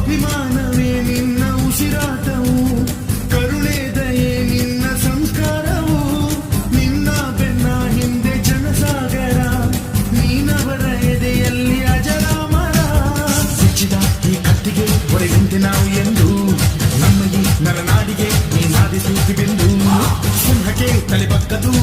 ಅಭಿಮಾನವೇ ನಿನ್ನ ಉಸಿರಾಟವು, ಕರುಣೆ ದಯೆ ನಿನ್ನ ಸಂಸ್ಕಾರವು, ನಿನ್ನ ಬೆನ್ನ ಹಿಂದೆ ಜನಸಾಗರ, ನೀನವರ ಎದೆಯಲ್ಲಿ ಅಜರಾಮರ. ಸಿಕ್ಕಿದ ಈ ಕತ್ತಿಗೆ ಹೊರೆದಂತೆ ನಾವು ಎಂದು, ನಮ್ಮ ಈ ನರನಾಡಿಗೆ ನೀನಾದಿ ಸೂಕಿ ಬಿಂದು. ಸಿಂಹಕ್ಕೆ ತಲೆ ಬಕ್ಕದು